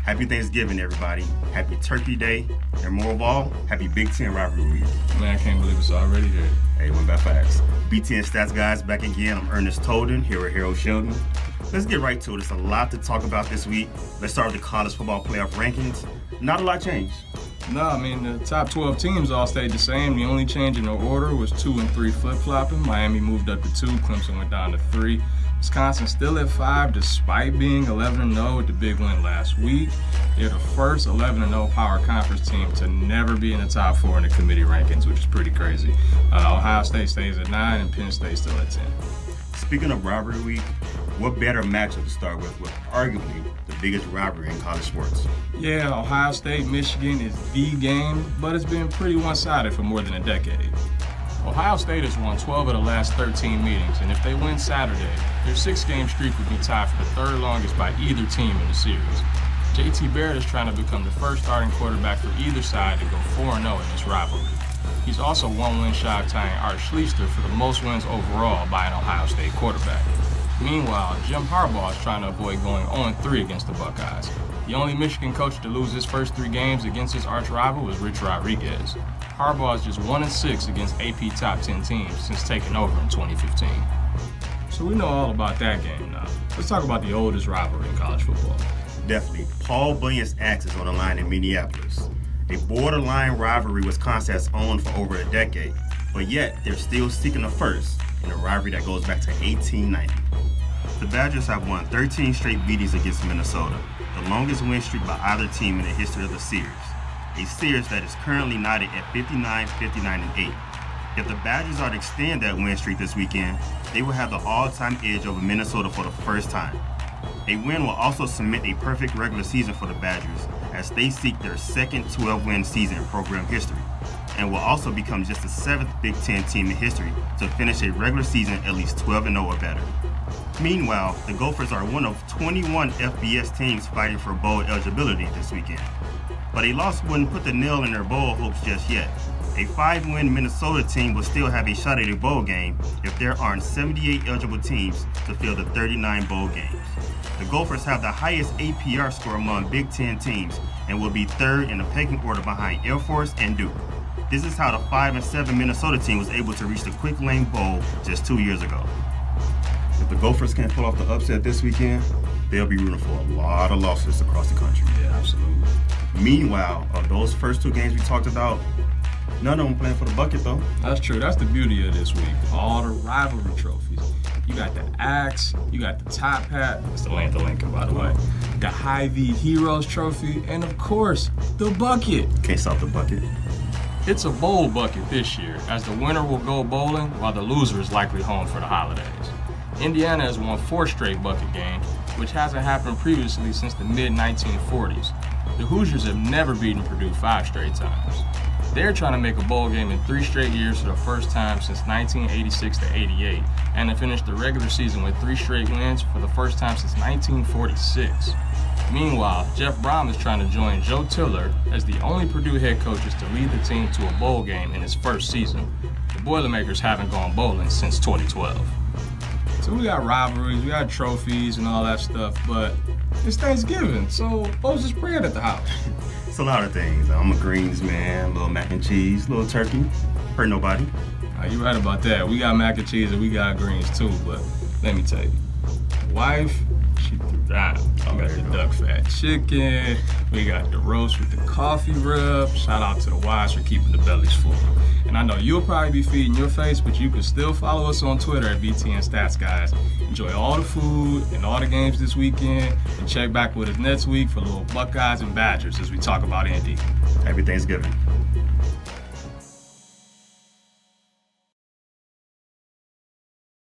Happy Thanksgiving, everybody. Happy Turkey Day. And more of all, happy Big Ten rivalry week. Man, I can't believe it's already here. Hey, went by fast. BTN Stats Guys back again. I'm Ernest Tolden here with Harold Sheldon. Let's get right to it. There's a lot to talk about this week. Let's start with the college football playoff rankings. Not a lot changed. No, I mean, the top 12 teams all stayed the same. The only change in the order was 2 and 3 flip-flopping. Miami moved up to 2. Clemson went down to 3. Wisconsin still at 5 despite being 11-0 with the big win last week. They're the first 11-0 power conference team to never be in the top 4 in the committee rankings, which is pretty crazy. Ohio State stays at 9 and Penn State still at 10. Speaking of rivalry week, what better matchup to start with arguably the biggest rivalry in college sports? Yeah, Ohio State, Michigan is the game, but it's been pretty one-sided for more than a decade. Ohio State has won 12 of the last 13 meetings, and if they win Saturday, their 6-game streak would be tied for the third longest by either team in the series. JT Barrett is trying to become the first starting quarterback for either side to go 4-0 in this rivalry. He's also 1 win shy of tying Art Schlichter for the most wins overall by an Ohio State quarterback. Meanwhile, Jim Harbaugh is trying to avoid going 0-3 against the Buckeyes. The only Michigan coach to lose his first 3 games against his arch rival was Rich Rodriguez. Harbaugh is just 1-6 against AP top 10 teams since taking over in 2015. So we know all about that game now. Let's talk about the oldest rivalry in college football. Definitely. Paul Bunyan's axe is on the line in Minneapolis. A borderline rivalry Wisconsin has owned for over a decade, but yet they're still seeking a first in a rivalry that goes back to 1890. The Badgers have won 13 straight beatings against Minnesota, the longest win streak by either team in the history of the series. A series that is currently knotted at 59, 59, and 8. If the Badgers are to extend that win streak this weekend, they will have the all-time edge over Minnesota for the first time. A win will also cement a perfect regular season for the Badgers as they seek their second 12-win season in program history, and will also become just the 7th Big Ten team in history to finish a regular season at least 12-0 or better. Meanwhile, the Gophers are one of 21 FBS teams fighting for bowl eligibility this weekend. But a loss wouldn't put the nail in their bowl hopes just yet. A 5-win Minnesota team will still have a shot at a bowl game if there aren't 78 eligible teams to fill the 39 bowl games. The Gophers have the highest APR score among Big Ten teams and will be 3rd in the pecking order behind Air Force and Duke. This is how the 5-7 Minnesota team was able to reach the Quick Lane Bowl just 2 years ago. If the Gophers can't pull off the upset this weekend, they'll be rooting for a lot of losses across the country. Yeah, absolutely. Meanwhile, of those first 2 games we talked about, none of them playing for the bucket, though. That's true. That's the beauty of this week. All the rivalry trophies. You got the axe, you got the top hat. That's the Atlanta Lincoln, by the way. The Hy-Vee Heroes Trophy, and of course, the bucket. Can't stop the bucket. It's a bowl bucket this year, as the winner will go bowling while the loser is likely home for the holidays. Indiana has won 4 straight bucket games, which hasn't happened previously since the mid-1940s. The Hoosiers have never beaten Purdue 5 straight times. They're trying to make a bowl game in 3 straight years for the first time since 1986 to 88, and to finish the regular season with 3 straight wins for the first time since 1946. Meanwhile, Jeff Brom is trying to join Joe Tiller as the only Purdue head coaches to lead the team to a bowl game in his first season. The Boilermakers haven't gone bowling since 2012. So we got rivalries, we got trophies and all that stuff, but it's Thanksgiving, so what was the spread at the house? It's a lot of things. I'm a greens man, little mac and cheese, little turkey. Hurt nobody. You're right about that. We got mac and cheese and we got greens too, but let me tell you, wife, she threw down. We got the duck fat chicken, we got the roast with the coffee rub. Shout out to the wives for keeping the bellies full. And I know you'll probably be feeding your face, but you can still follow us on Twitter at BTN Stats Guys. Enjoy all the food and all the games this weekend, and check back with us next week for little Buckeyes and Badgers as we talk about Indy. Happy Thanksgiving.